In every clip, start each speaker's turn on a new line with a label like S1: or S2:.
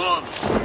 S1: Stop!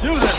S1: Use it!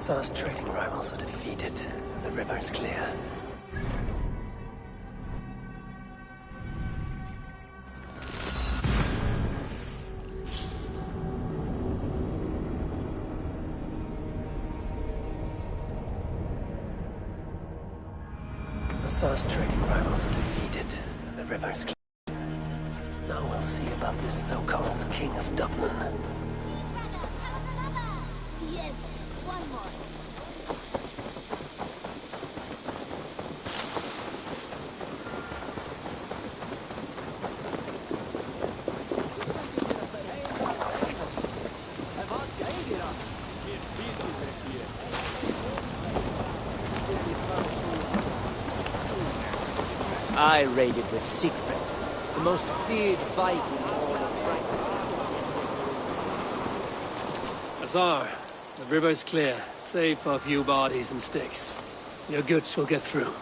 S2: Azar's trading rivals are defeated. The river is clear. Azar's trading rivals are defeated. The river is clear. Now we'll see about this so-called King of Dublin.
S3: Yes, one more.
S4: I raided with Siegfried, the most feared Viking in all of Frank.
S2: Azar, the river is clear, save for a few bodies and sticks. Your goods will get through.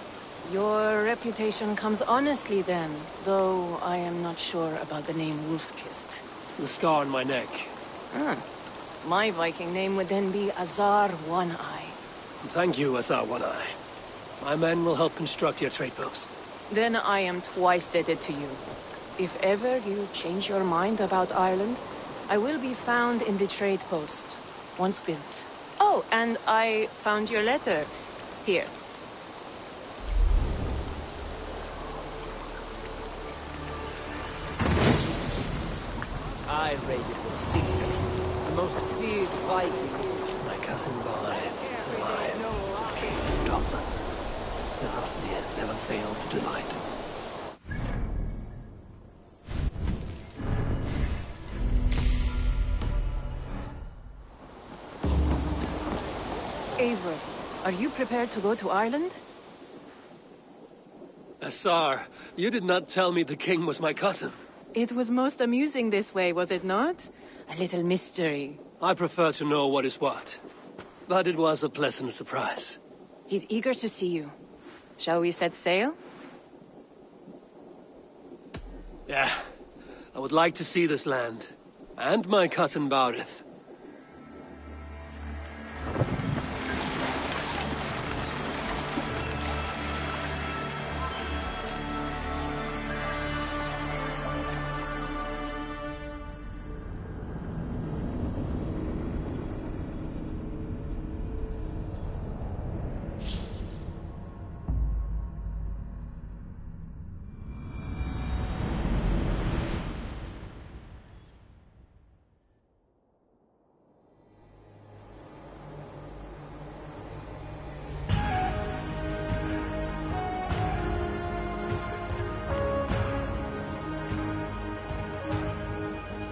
S5: Your reputation comes honestly then, though I am not sure about the name Wolfkist.
S2: The scar on my neck.
S5: My Viking name would then be Azar One-Eye.
S2: Thank you, Azar One-Eye. My men will help construct your trade post.
S5: Then I am twice indebted to you. If ever you change your mind about Ireland, I will be found in the trade post, once built. Oh, and I found your letter. Here.
S4: I raided with Siegfried, the most feared Viking.
S2: My cousin Barith is alive. King of Dublin. The Rothnir never failed to delight.
S5: Eivor, are you prepared to go to Ireland?
S2: Azar, you did not tell me the king was my cousin.
S5: It was most amusing this way, was it not? A little mystery.
S2: I prefer to know what is what. But it was a pleasant surprise.
S5: He's eager to see you. Shall we set sail?
S2: Yeah. I would like to see this land. And my cousin Barith.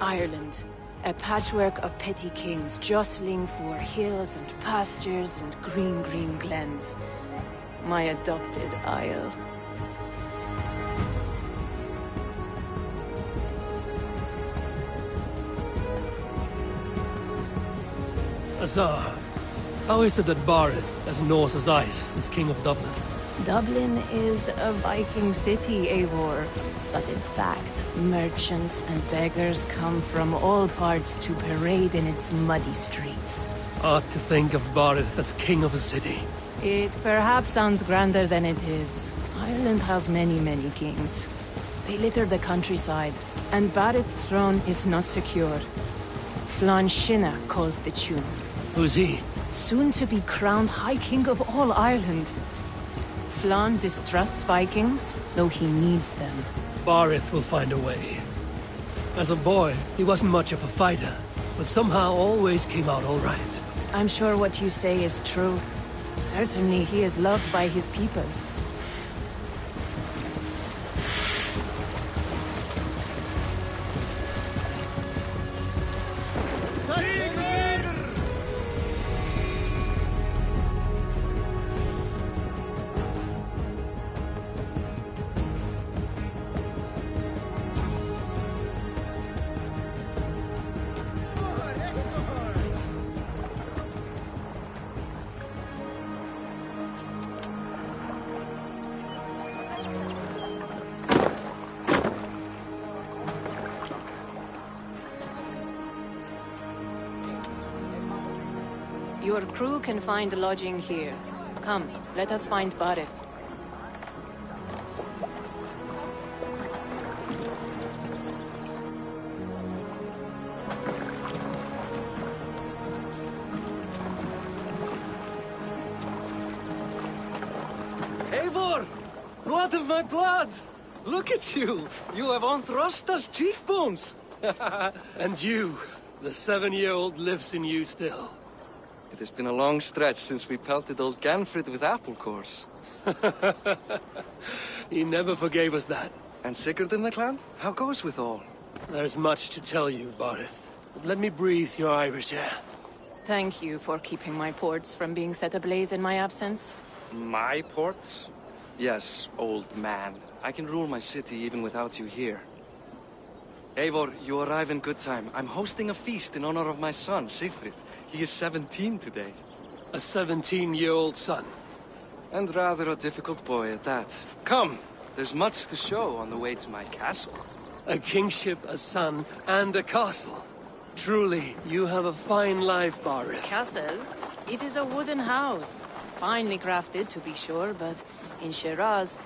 S5: Ireland, a patchwork of petty kings jostling for hills and pastures and green glens. My adopted Isle.
S2: Azar, how is it that Barith, as Norse as ice, is king of Dublin?
S5: Dublin is a Viking city, Eivor. But in fact, merchants and beggars come from all parts to parade in its muddy streets.
S2: Odd to think of Barith as king of a city.
S5: It perhaps sounds grander than it is. Ireland has many kings. They litter the countryside, and Barith's throne is not secure. Flann Sinna calls the tune.
S2: Who's he?
S5: Soon to be crowned High King of all Ireland. Flann distrusts Vikings, though he needs them.
S2: Barith will find a way. As a boy, he wasn't much of a fighter, but somehow always came out all right.
S5: I'm sure what you say is true. Certainly he is loved by his people. Your crew can find lodging here. Come, let us find Barith.
S2: Eivor! Blood of my blood! Look at you! You have Aunt Rosta's cheekbones! And you, the 7-year-old lives in you still.
S6: It has been a long stretch since we pelted old Ganfrid with apple cores.
S2: He never forgave us that.
S6: And Sigurd in the clan? How goes with all?
S2: There's much to tell you, Barith. But let me breathe your Irish air.
S5: Thank you for keeping my ports from being set ablaze in my absence.
S6: My ports? Yes, old man. I can rule my city even without you here. Eivor, you arrive in good time. I'm hosting a feast in honor of my son, Sigfrid. He is 17 today.
S2: A 17-year-old son.
S6: And rather a difficult boy at that. Come, there's much to show on the way to my castle.
S2: A kingship, a son, and a castle. Truly, you have a fine life, Barith.
S5: Castle? It is a wooden house. Finely crafted, to be sure, but in Shiraz,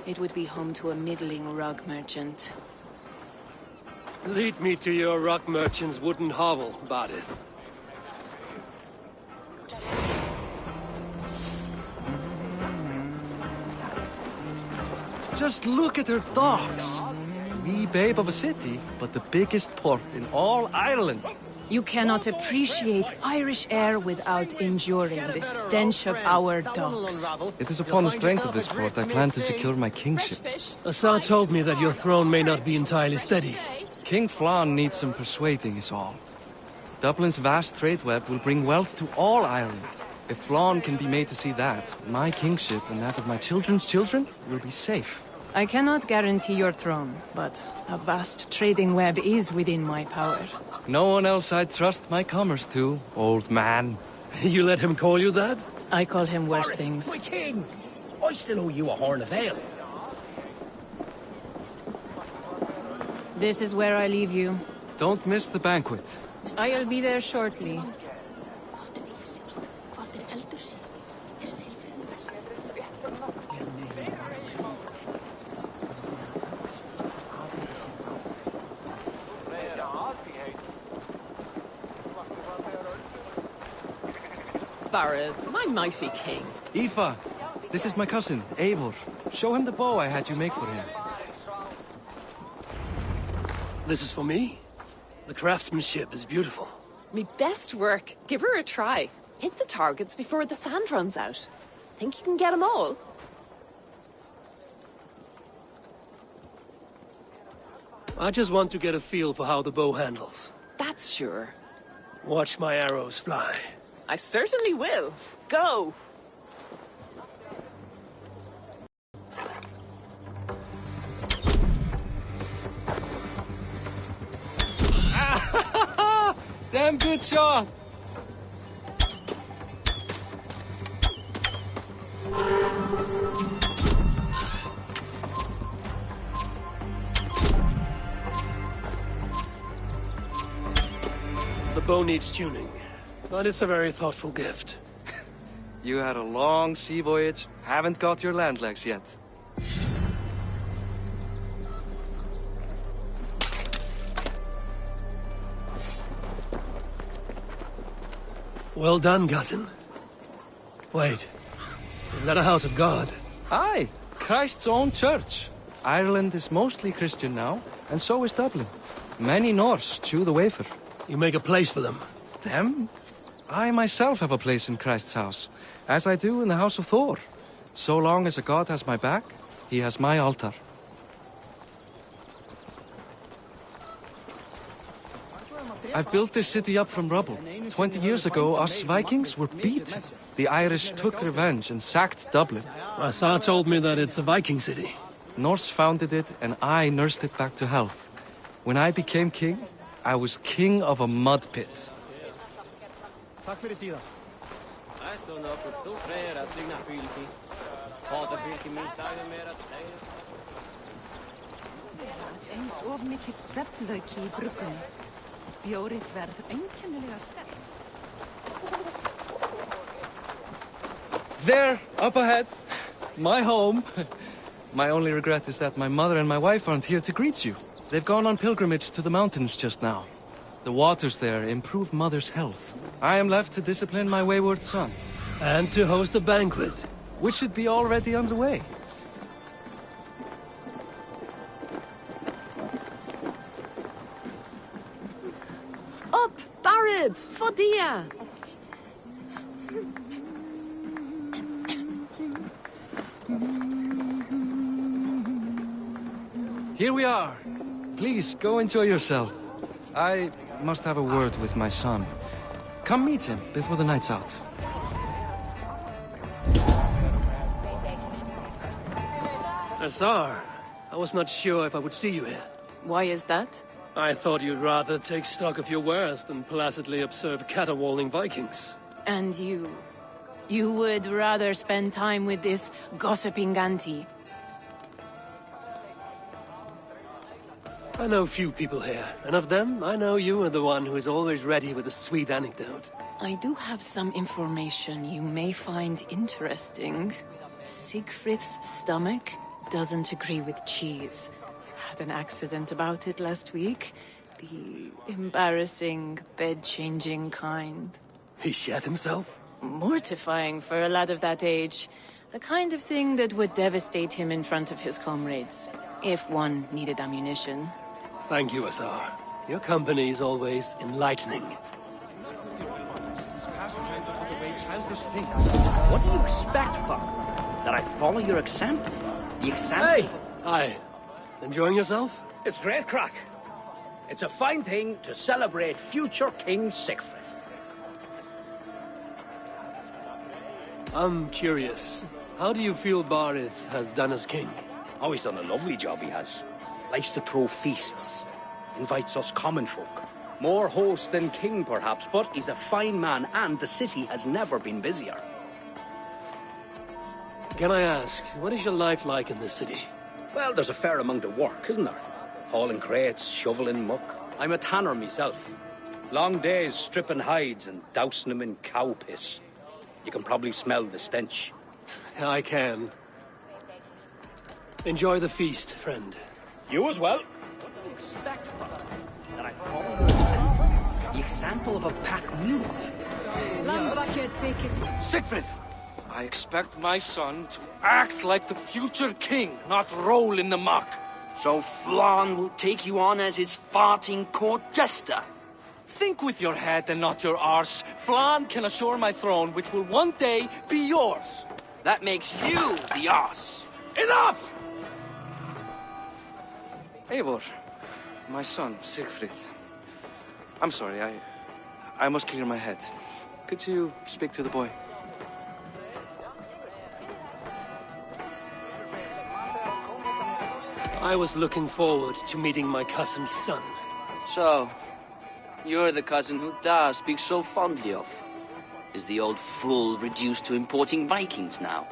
S5: it would be home to a middling rug merchant.
S2: Lead me to your rock merchant's wooden hovel, Barith.
S6: Just look at her docks. Wee babe of a city, but the biggest port in all Ireland.
S5: You cannot appreciate Irish air without enduring the stench of our docks.
S6: It is upon the strength of this port I plan to secure my kingship.
S2: Assar told me that your throne may not be entirely steady.
S6: King Flann needs some persuading is all. Dublin's vast trade web will bring wealth to all Ireland. If Flann can be made to see that, my kingship and that of my children's children will be safe.
S5: I cannot guarantee your throne, but a vast trading web is within my power.
S6: No one else I'd trust my commerce to, old man.
S2: You let him call you that?
S5: I call him worse things.
S7: My king! I still owe you a horn of ale.
S5: This is where I leave you.
S6: Don't miss the banquet.
S5: I'll be there shortly.
S8: Barith, my mighty king.
S6: Aoife, this is my cousin, Eivor. Show him the bow I had you make for him.
S2: This is for me? The craftsmanship is beautiful.
S8: Me best work. Give her a try. Hit the targets before the sand runs out. Think you can get them all?
S2: I just want to get a feel for how the bow handles.
S8: That's sure.
S2: Watch my arrows fly.
S8: I certainly will. Go!
S6: Damn good shot!
S2: The bow needs tuning, but it's a very thoughtful gift.
S6: You had a long sea voyage, haven't got your land legs yet.
S2: Well done, cousin. Wait, is that a house of God?
S6: Aye, Christ's own church. Ireland is mostly Christian now, and so is Dublin. Many Norse chew the wafer.
S2: You make a place for them.
S6: Them? I myself have a place in Christ's house, as I do in the house of Thor. So long as a god has my back, he has my altar. I've built this city up from rubble. 20 years ago, us Vikings were beaten. The Irish took revenge and sacked Dublin.
S2: Assar told me that it's a Viking city.
S6: Norse founded it, and I nursed it back to health. When I became king, I was king of a mud pit.
S1: Takk fyrir síðast.
S9: Jeg så noe stort flere sygne fylki. Faderfylki min sagde mer at
S10: Eins of mikill svefnlauki í bruggunni. Bjórið verður einkennilega sterkt.
S6: There, up ahead. My home. My only regret is that my mother and my wife aren't here to greet you. They've gone on pilgrimage to the mountains just now. The waters there improve Mother's health. I am left to discipline my wayward son.
S2: And to host a banquet.
S6: Which should be already underway.
S8: Up, Barid, Fodia.
S6: Here we are. Please, go enjoy yourself. I must have a word with my son. Come meet him before the night's out.
S2: Azar, I was not sure if I would see you here.
S5: Why is that?
S2: I thought you'd rather take stock of your wares than placidly observe caterwauling Vikings.
S5: And you... You would rather spend time with this gossiping auntie?
S2: I know few people here, and of them, I know you are the one who is always ready with a sweet anecdote.
S5: I do have some information you may find interesting. Siegfried's stomach doesn't agree with cheese. Had an accident about it last week. The embarrassing, bed-changing kind.
S2: He shat himself?
S5: Mortifying for a lad of that age. The kind of thing that would devastate him in front of his comrades, if one needed ammunition.
S2: Thank you, Azar. Your company is always enlightening.
S11: What do you expect, Father? That I follow your example? The example?
S7: Hey!
S2: Aye. Enjoying yourself?
S7: It's great crack. It's a fine thing to celebrate future King Siegfried.
S2: I'm curious. How do you feel Barith has done as king?
S7: Oh, he's done a lovely job, he has. Likes to throw feasts. Invites us common folk. More host than king, perhaps, but he's a fine man, and the city has never been busier.
S2: Can I ask, what is your life like in this city?
S7: Well, there's a fair amount of work, isn't there? Hauling crates, shoveling muck. I'm a tanner myself. Long days stripping hides and dousing them in cow piss. You can probably smell the stench.
S2: I can. Enjoy the feast, friend.
S7: You as well.
S11: What do you expect, Father? That I follow your example? The example of a pack mule?
S6: Siegfried! I expect my son to act like the future king, not roll in the muck.
S11: So Flan will take you on as his farting court jester?
S6: Think with your head and not your arse. Flan can assure my throne, which will one day be yours.
S11: That makes you the arse.
S6: Enough! Eivor, my son, Siegfried. I'm sorry, I must clear my head. Could you speak to the boy?
S2: I was looking forward to meeting my cousin's son.
S11: So, you're the cousin who Da speaks so fondly of. Is the old fool reduced to importing Vikings now?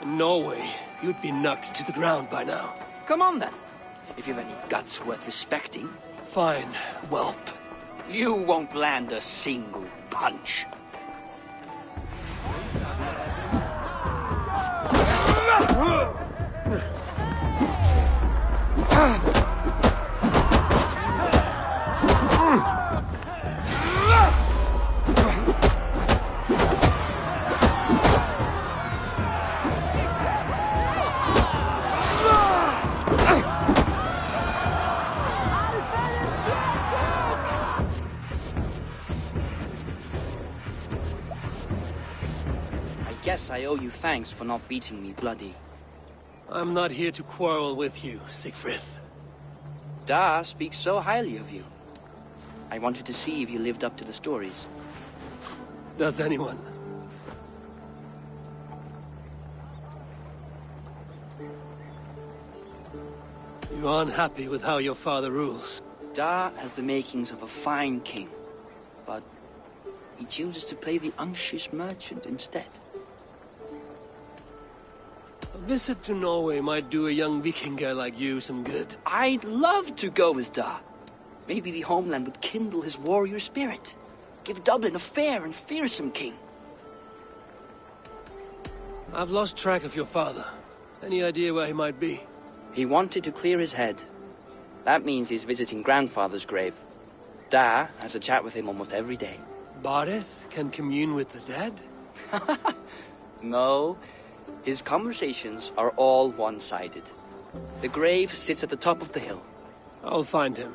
S2: In Norway, you'd be knocked to the ground by now.
S11: Come on then, if you've any guts worth respecting.
S2: Fine, whelp.
S11: You won't land a single punch. Guess I owe you thanks for not beating me bloody.
S2: I'm not here to quarrel with you, Siegfried.
S11: Da speaks so highly of you. I wanted to see if you lived up to the stories.
S2: Does anyone? You are unhappy with how your father rules?
S11: Da has the makings of a fine king, but he chooses to play the unctuous merchant instead.
S2: A visit to Norway might do a young Viking girl like you some good.
S11: I'd love to go with Da. Maybe the homeland would kindle his warrior spirit. Give Dublin a fair and fearsome king.
S2: I've lost track of your father. Any idea where he might be?
S11: He wanted to clear his head. That means he's visiting grandfather's grave. Da has a chat with him almost every day.
S2: Bardeth can commune with the dead?
S11: No. His conversations are all one-sided. The grave sits at the top of the hill.
S2: I'll find him.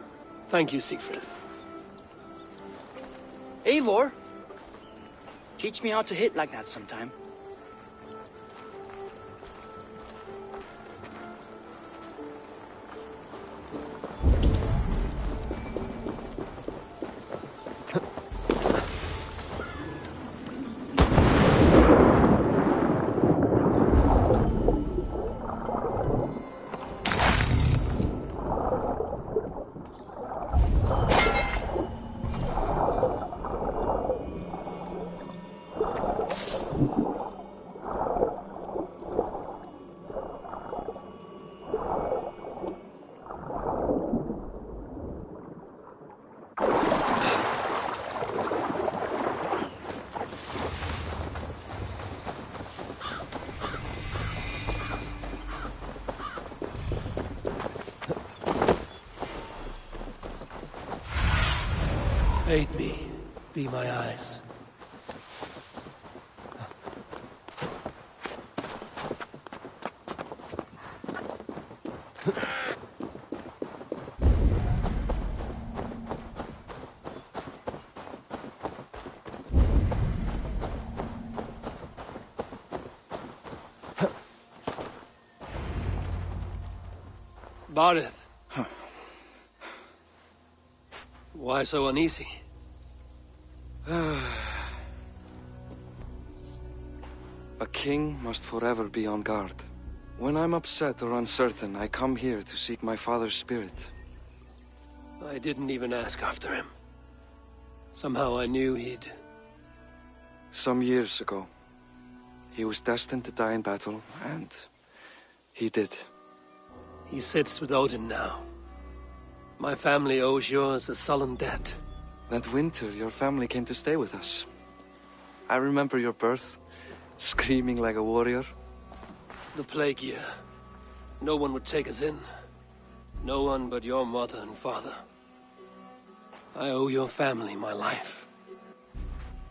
S2: Thank you, Siegfried.
S11: Eivor! Teach me how to hit like that sometime.
S2: Aid me. Be my eyes. Bardeth. Why so uneasy?
S6: A king must forever be on guard. When I'm upset or uncertain, I come here to seek my father's spirit.
S2: I didn't even ask after him. Somehow I knew he'd...
S6: Some years ago, he was destined to die in battle, and he did.
S2: He sits with Odin now. My family owes yours a sullen debt.
S6: That winter, your family came to stay with us. I remember your birth, screaming like a warrior.
S2: The plague year. No one would take us in. No one but your mother and father. I owe your family my life.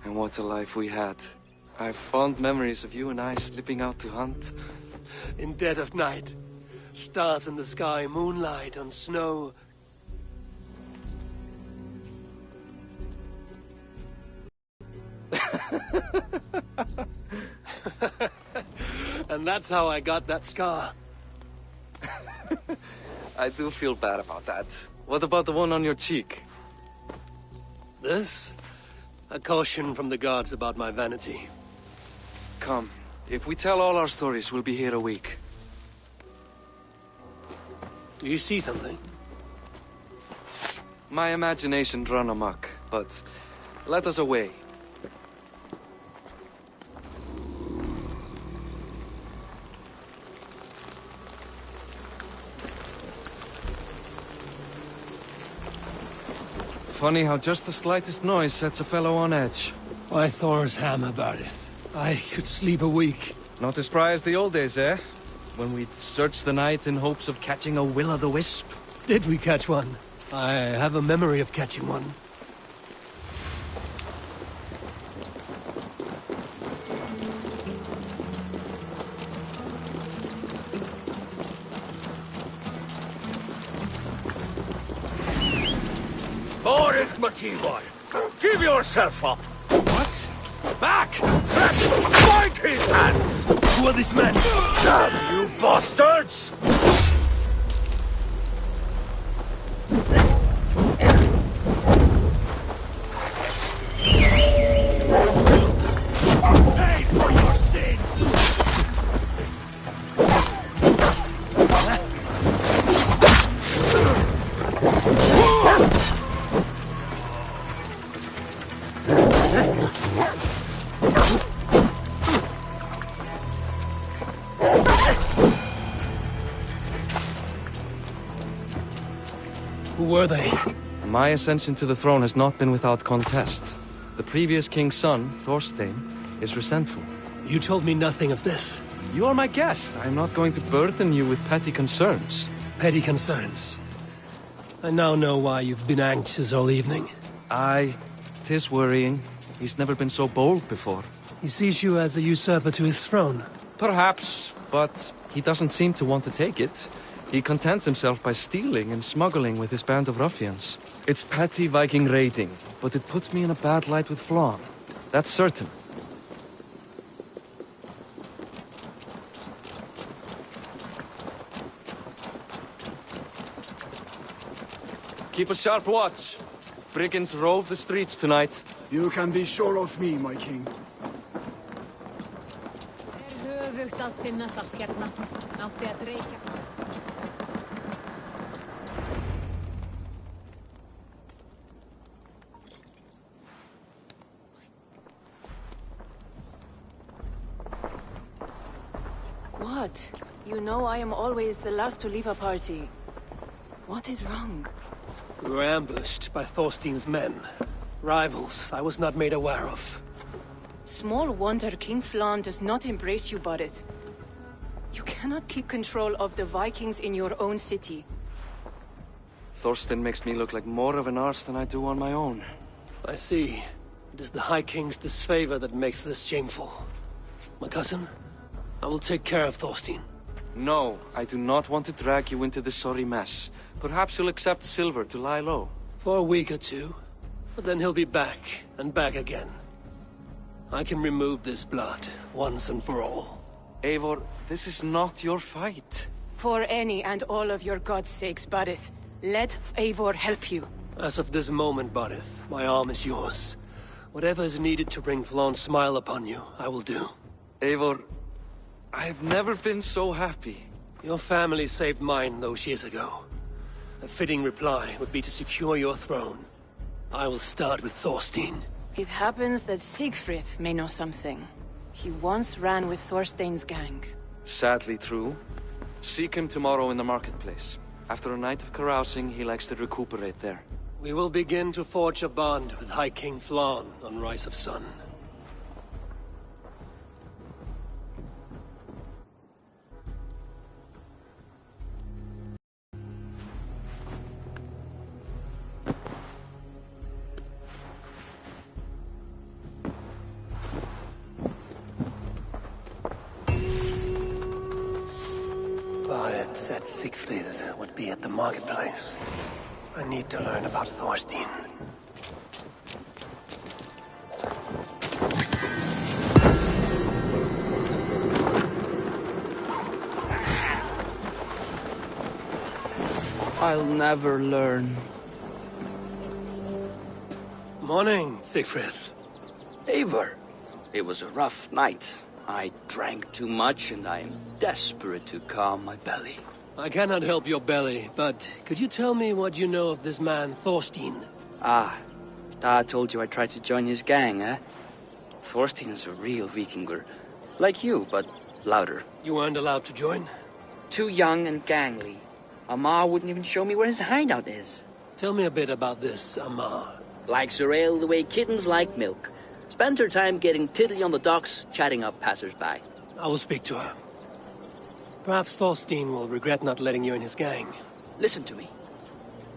S6: And what a life we had. I have fond memories of you and I slipping out to hunt.
S2: In dead of night. Stars in the sky, moonlight on snow. And that's how I got that scar.
S6: I do feel bad about that. What about the one on your cheek?
S2: This? A caution from the gods about my vanity.
S6: Come, if we tell all our stories, we'll be here a week.
S2: Do you see something?
S6: My imagination run amok, but let us away. Funny how just the slightest noise sets a fellow on edge.
S2: Why Thor's hammer, Bardeth? I could sleep a week.
S6: Not as spry as the old days, eh? When we'd search the night in hopes of catching a will-o'-the-wisp.
S2: Did we catch one? I have a memory of catching one.
S7: Boris Makivor, give yourself up.
S2: What?
S7: Back! Back! Find his hands!
S2: Who are these men?
S7: Damn you bastards! Pay for your sins!
S2: Who were they?
S6: My ascension to the throne has not been without contest. The previous king's son, Thorstein, is resentful.
S2: You told me nothing of this.
S6: You are my guest. I'm not going to burden you with petty concerns.
S2: Petty concerns. I now know why you've been anxious all evening.
S6: Aye, 'tis worrying. He's never been so bold before.
S2: He sees you as a usurper to his throne.
S6: Perhaps, but he doesn't seem to want to take it. He contents himself by stealing and smuggling with his band of ruffians. It's petty Viking raiding, but it puts me in a bad light with Flann. That's certain. Keep a sharp watch. Brigands rove the streets tonight.
S12: You can be sure of me, my king.
S5: What? You know I am always the last to leave a party. What is wrong?
S2: We were ambushed by Thorstein's men. Rivals I was not made aware of.
S5: Small wonder King Flann does not embrace you, Barret. You cannot keep control of the Vikings in your own city.
S6: Thorstein makes me look like more of an arse than I do on my own.
S2: I see. It is the High King's disfavor that makes this shameful. My cousin, I will take care of Thorstein.
S6: No, I do not want to drag you into this sorry mess. Perhaps you'll accept silver to lie low.
S2: For a week or two. But then he'll be back, and back again. I can remove this blood, once and for all.
S6: Eivor, this is not your fight.
S5: For any and all of your god's sakes, Barret, let Eivor help you.
S2: As of this moment, Barret, my arm is yours. Whatever is needed to bring Flann's smile upon you, I will do.
S6: Eivor, I have never been so happy.
S2: Your family saved mine those years ago. A fitting reply would be to secure your throne. I will start with Thorstein.
S5: It happens that Siegfried may know something. He once ran with Thorstein's gang.
S6: Sadly true. Seek him tomorrow in the marketplace. After a night of carousing, he likes to recuperate there.
S2: We will begin to forge a bond with High King Flann on Rise of Sun. Barret said Siegfried would be at the marketplace. I need to learn about Thorstein.
S11: I'll never learn.
S2: Morning, Siegfried.
S11: Eivor, it was a rough night. I drank too much and I am desperate to calm my belly.
S2: I cannot help your belly, but could you tell me what you know of this man, Thorstein?
S11: Ah, Dad told you I tried to join his gang, eh? Thorstein is a real Vikinger. Like you, but louder.
S2: You weren't allowed to join?
S11: Too young and gangly. Amar wouldn't even show me where his hideout is.
S2: Tell me a bit about this Amar.
S11: Likes her ale the way kittens like milk. Spends her time getting tiddly on the docks, chatting up passers-by.
S2: I will speak to her. Perhaps Thorstein will regret not letting you in his gang.
S11: Listen to me.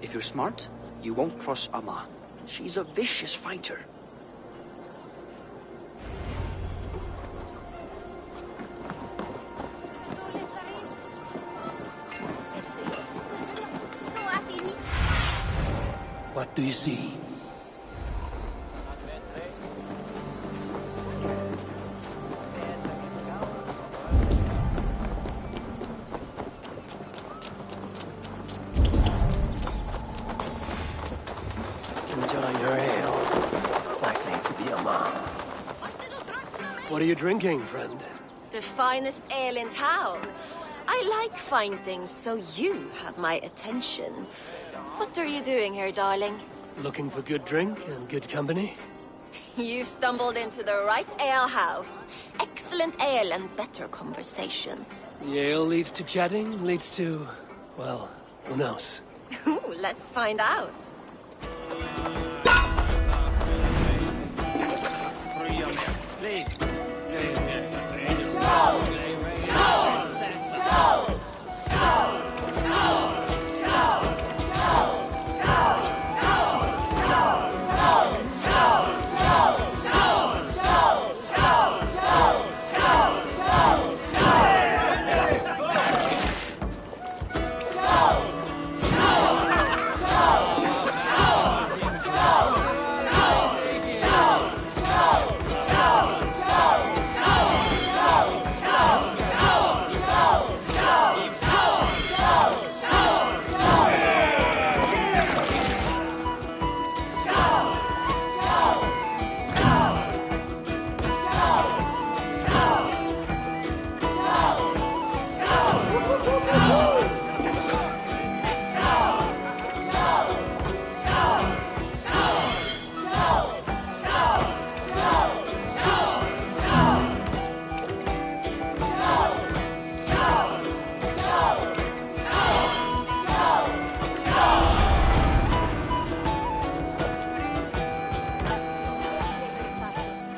S11: If you're smart, you won't cross Amma. She's a vicious fighter.
S2: What do you see? Enjoying her ale. Likely to be a mom. What are you drinking, friend?
S3: The finest ale in town. I like fine things, so you have my attention. What are you doing here, darling?
S2: Looking for good drink and good company?
S3: You stumbled into the right alehouse. Excellent ale and better conversation.
S2: The ale leads to chatting, leads to... well, who knows?
S3: Ooh, let's find out.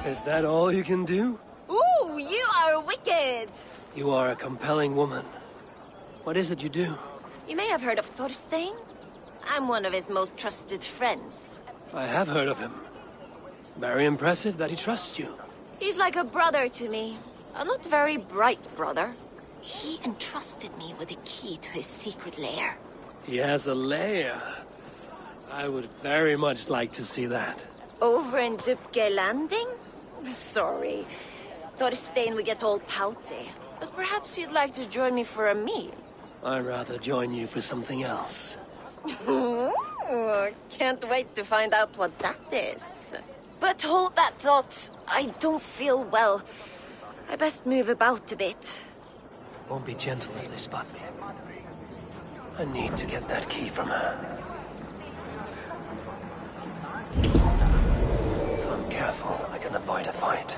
S2: Is that all you can do?
S3: Ooh, you are wicked!
S2: You are a compelling woman. What is it you do?
S3: You may have heard of Thorstein. I'm one of his most trusted friends.
S2: I have heard of him. Very impressive that he trusts you.
S3: He's like a brother to me. A not very bright brother. He entrusted me with the key to his secret lair.
S2: He has a lair. I would very much like to see that.
S3: Over in Dupke Landing? Sorry. Thorstein would get all pouty. But perhaps you'd like to join me for a meal.
S2: I'd rather join you for something else.
S3: Can't wait to find out what that is. But hold that thought. I don't feel well. I best move about a bit.
S2: Won't be gentle if they spot me. I need to get that key from her. If I'm careful, I can avoid a fight.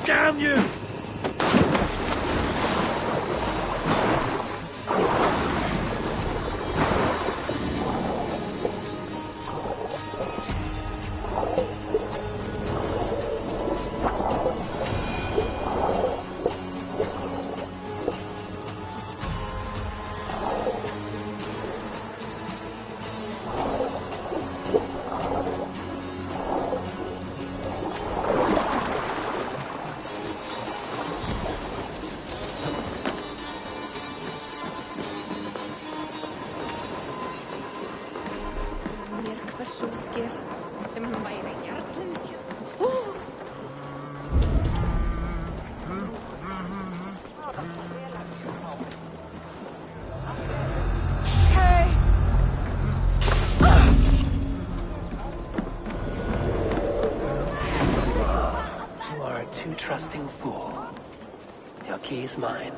S2: Damn you! Trusting fool. Your key is mine.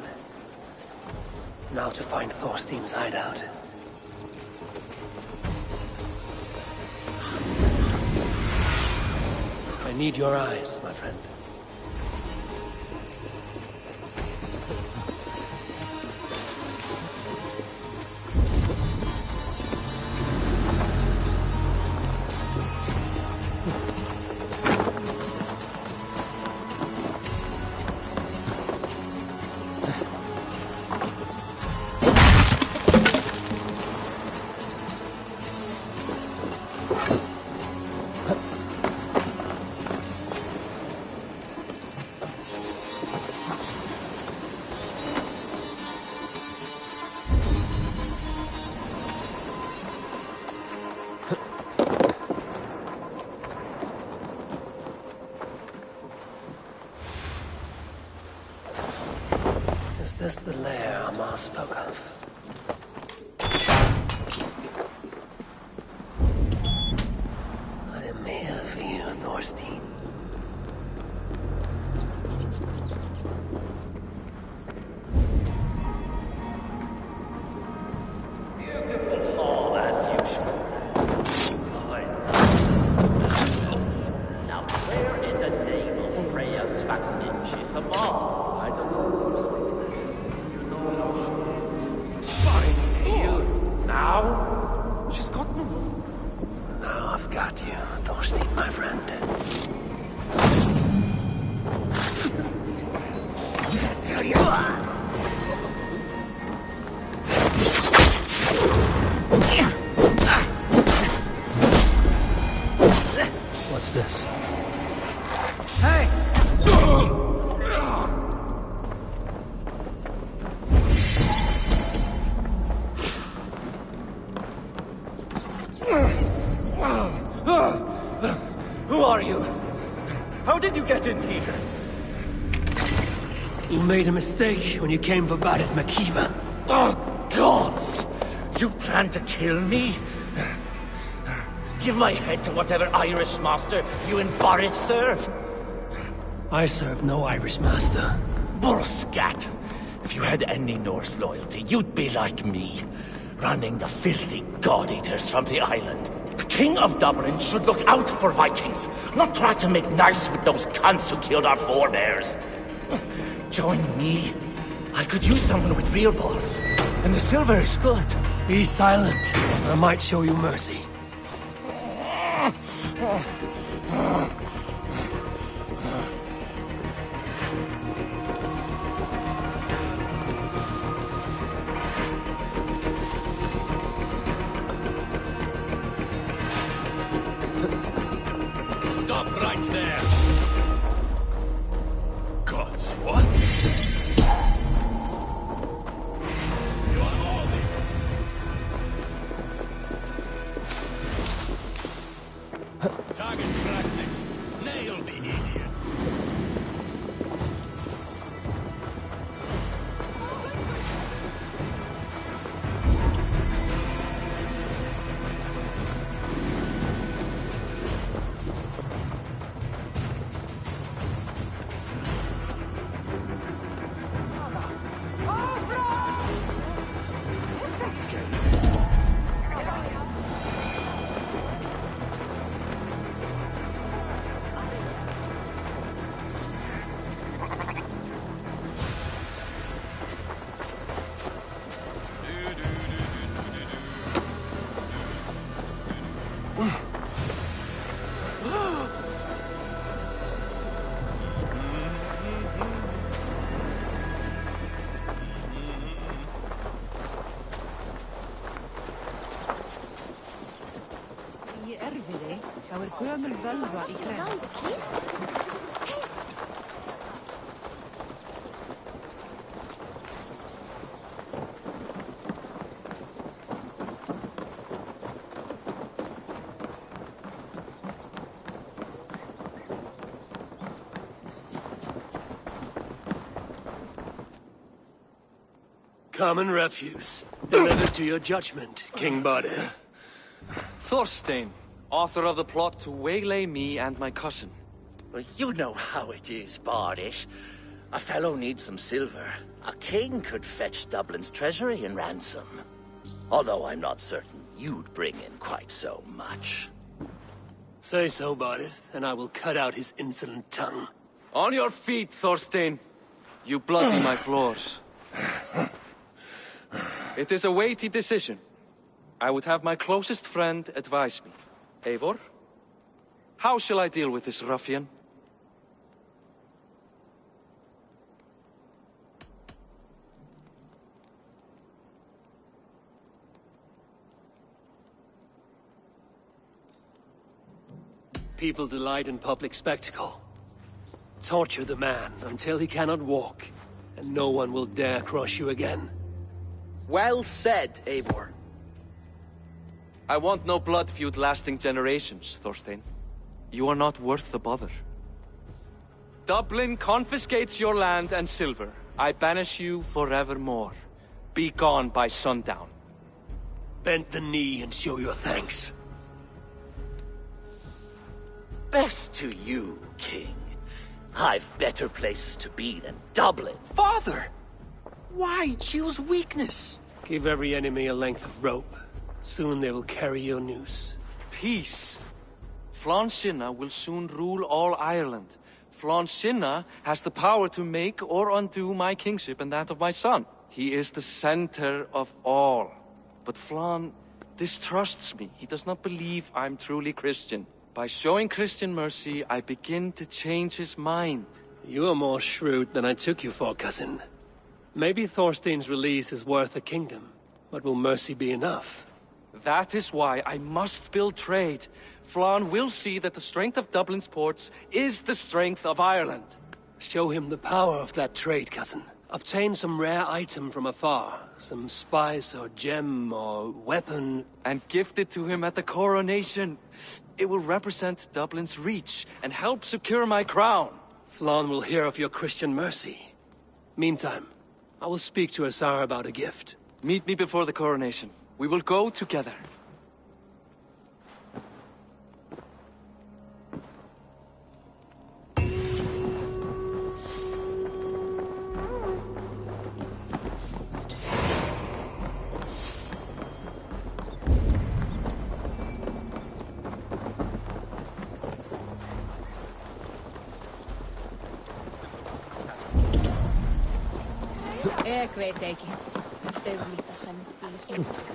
S2: Now to find Thorstein's hideout. I need your eyes, my friend. Is this the lair Amar spoke of? I am here for you, Thorstein.
S13: Beautiful hall as usual. Now where in the name of Freya Svaknich is Amar? I don't know those things. You know how she is.
S14: did you get in here?
S2: You made a mistake when you came for Barit Makiva.
S14: Oh, gods! You plan to kill me? Give my head to whatever Irish master you and Boris serve.
S2: I serve no Irish master.
S14: Bullscat! If you had any Norse loyalty, you'd be like me, running the filthy god-eaters from the island. The King of Dublin should look out for Vikings, not try to make nice with those cunts who killed our forebears. Join me. I could use someone with real balls, and the silver is good.
S2: Be silent. I might show you mercy.
S14: Stop right there! Gods, what? You are all target practice. Nail the idiot.
S10: gömul völva í grennd.
S2: Common refuse. Delivered to your judgment, King Bardir.
S6: Thorstein, author of the plot to waylay me and my cousin.
S14: Well, you know how it is, Bardish. A fellow needs some silver. A king could fetch Dublin's treasury in ransom. Although I'm not certain you'd bring in quite so much.
S2: Say so, Bardir, and I will cut out his insolent tongue.
S6: On your feet, Thorstein. You bloody my floors. It is a weighty decision. I would have my closest friend advise me. Eivor, how shall I deal with this ruffian?
S2: People delight in public spectacle. Torture the man until he cannot walk, and no one will dare cross you again.
S6: Well said, Eivor. I want no blood feud lasting generations, Thorstein. You are not worth the bother. Dublin confiscates your land and silver. I banish you forevermore. Be gone by sundown.
S2: Bend the knee and show your thanks.
S14: Best to you, King. I've better places to be than Dublin.
S6: Father! Why choose weakness?
S2: Give every enemy a length of rope. Soon they will carry your noose.
S6: Peace. Flann Sinna will soon rule all Ireland. Flann Sinna has the power to make or undo my kingship and that of my son. He is the center of all. But Flann distrusts me. He does not believe I'm truly Christian. By showing Christian mercy, I begin to change his mind.
S2: You are more shrewd than I took you for, cousin. Maybe Thorstein's release is worth a kingdom, but will mercy be enough?
S6: That is why I must build trade. Flann will see that the strength of Dublin's ports is the strength of Ireland.
S2: Show him the power of that trade, cousin, Obtain some rare item from afar. Some spice or gem or weapon.
S6: And gift it to him at the coronation. It will represent Dublin's reach and help secure my crown.
S2: Flann will hear of your Christian mercy. Meantime, I will speak to Asar about a gift.
S6: Meet me before the coronation. We will go together.
S10: Ik weet teken. Dat zijn veel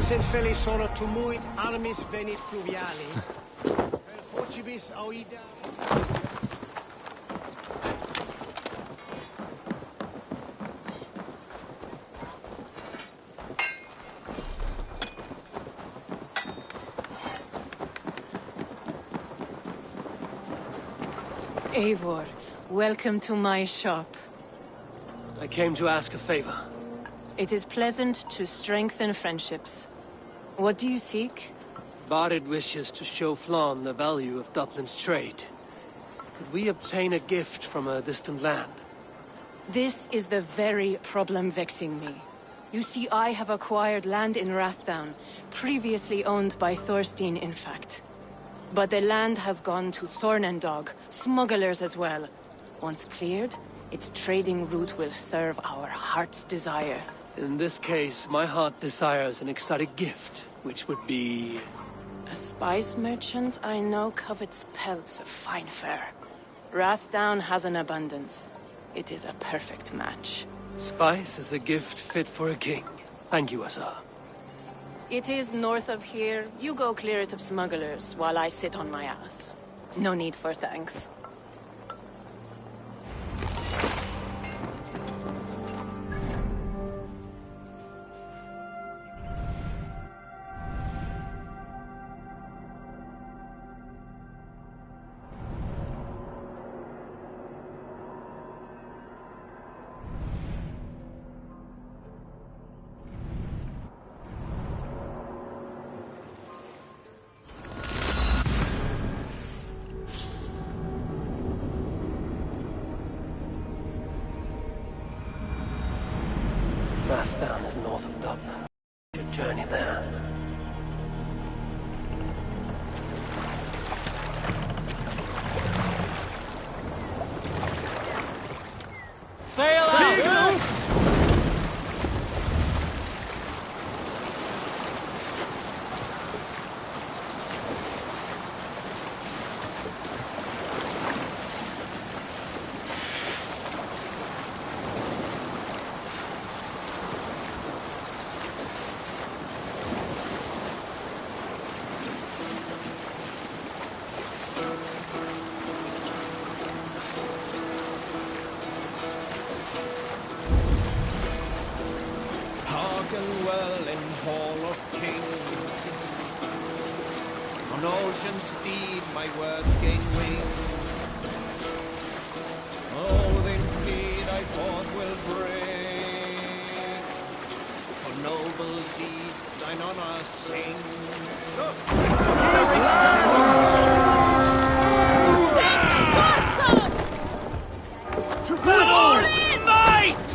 S1: Sed feli sono tumuit armis venit fluviali. Per Portubis auida.
S5: Eivor, welcome to my shop.
S2: I came to ask a favor.
S5: It is pleasant to strengthen friendships. What do you seek?
S2: Barid wishes to show Flann the value of Dublin's trade. Could we obtain a gift from a distant land?
S5: This is the very problem vexing me. You see, I have acquired land in Rathdown, previously owned by Thorstein, in fact. But the land has gone to Thornendog, smugglers as well. Once cleared, its trading route will serve our heart's desire.
S2: In this case, my heart desires an exotic gift, which would be...
S5: A spice merchant I know covets pelts of fine fur. Rathdown has an abundance. It is a perfect match.
S2: Spice is a gift fit for a king. Thank you, Asar.
S5: It is north of here. You go clear it of smugglers, while I sit on my ass. No need for thanks.
S2: Rathdown is north of Dublin. Should journey there.
S9: Sail out!
S15: Well in Hall of Kings, on ocean steed my words gain wing. Odin's steed I thought will bring, for no noble deeds thine honor sing.
S14: To the horse fight!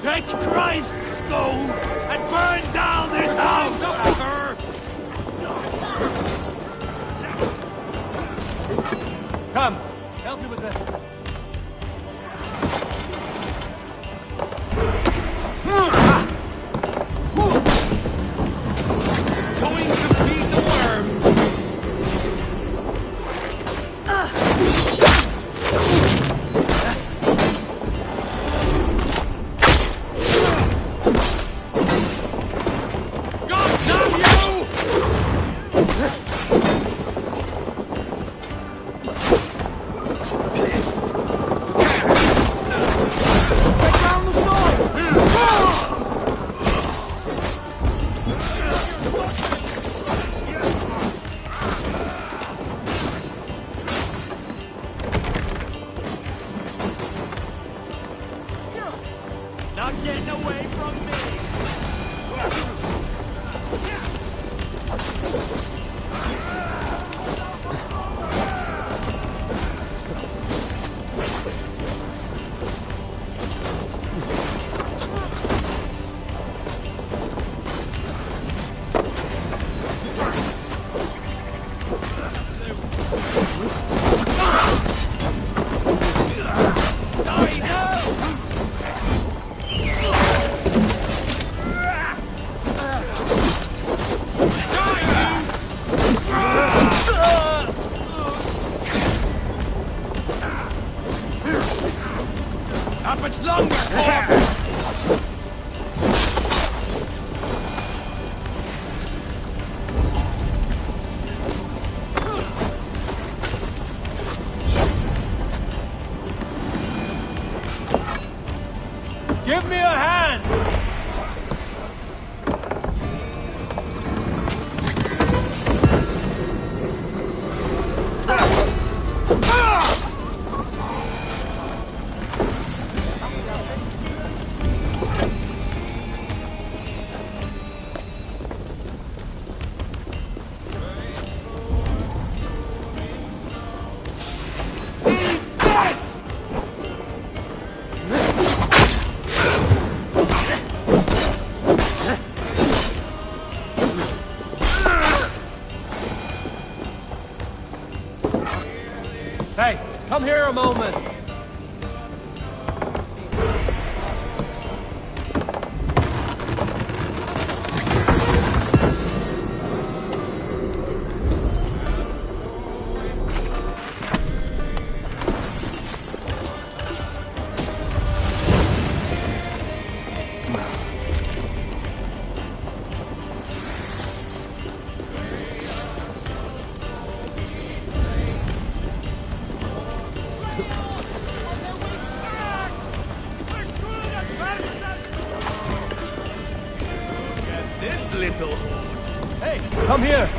S14: Take Christ's stone and burn down this house! Come, help me with this. Going to feed the worms. God damn you! Not getting away from me! How much longer? Give me a hand! Hey, come here a moment. This little... Hey, come here!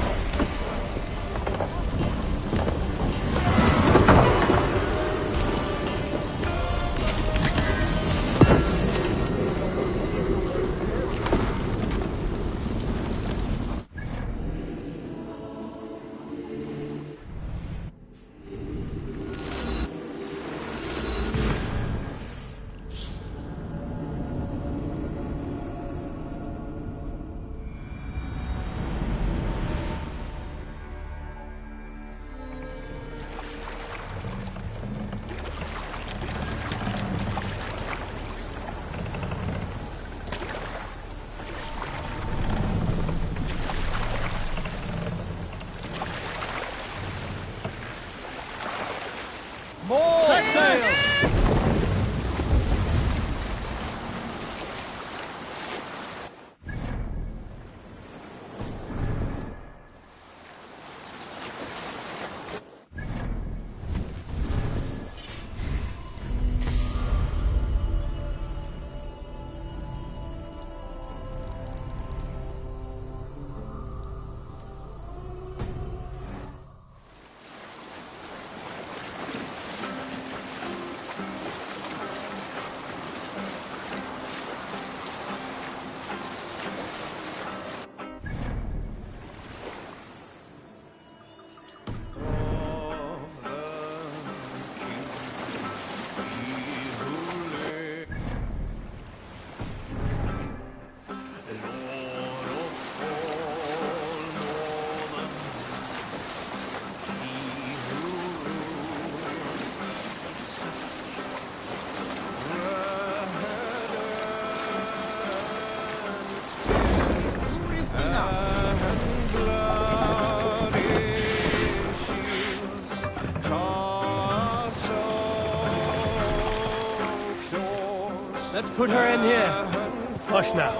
S14: More sail!
S2: Let's put her in here. Hush now.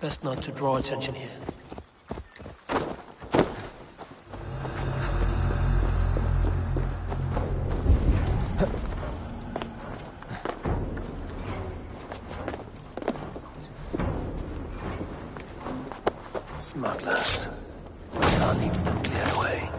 S2: Best not to draw attention here. Smugglers. Sun needs them cleared away.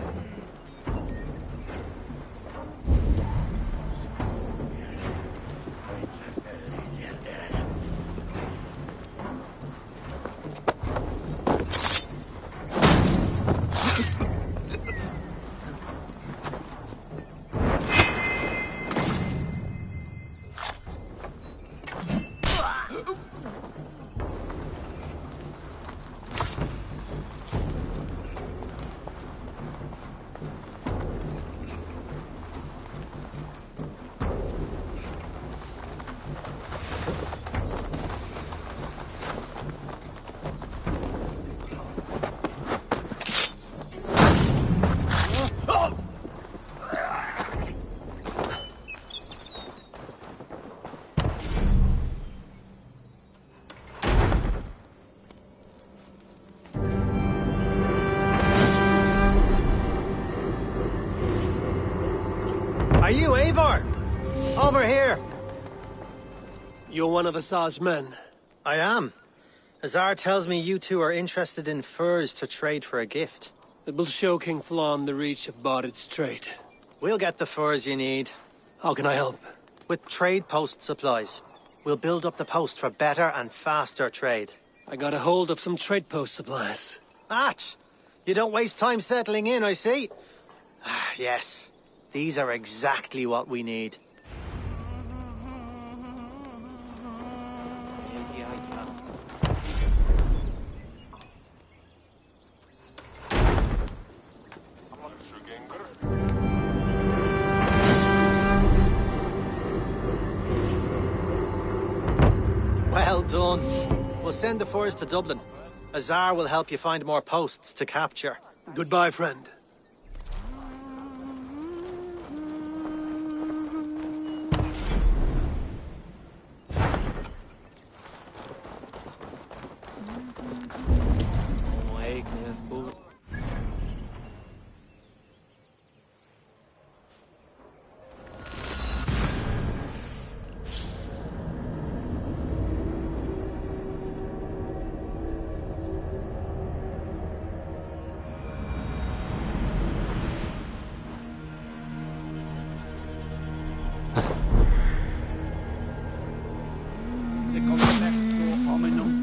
S1: Are you Eivor? Over here.
S2: You're one of Azar's men.
S1: I am. Azar tells me you two are interested in furs to trade for a gift.
S2: It will show King Flann the reach of Barid's trade.
S1: We'll get the furs you need.
S2: How can I help?
S1: With trade post supplies. We'll build up the post for better and faster trade.
S2: I got a hold of some trade post supplies.
S1: Atch! You don't waste time settling in, I see. Yes. These are exactly what we need. Well done. We'll send the furs to Dublin. Azar will help you find more posts to capture.
S2: Goodbye, friend.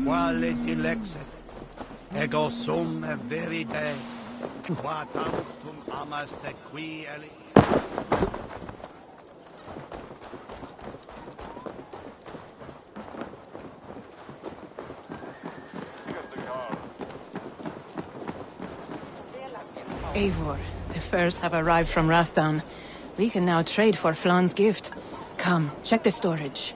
S15: Quale dilexet, ego sum verite, qua tantum amaste qui eli.
S5: Eivor, the furs have arrived from Rathdown. We can now trade for Flann's gift. Come, check the storage.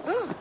S5: Ooh.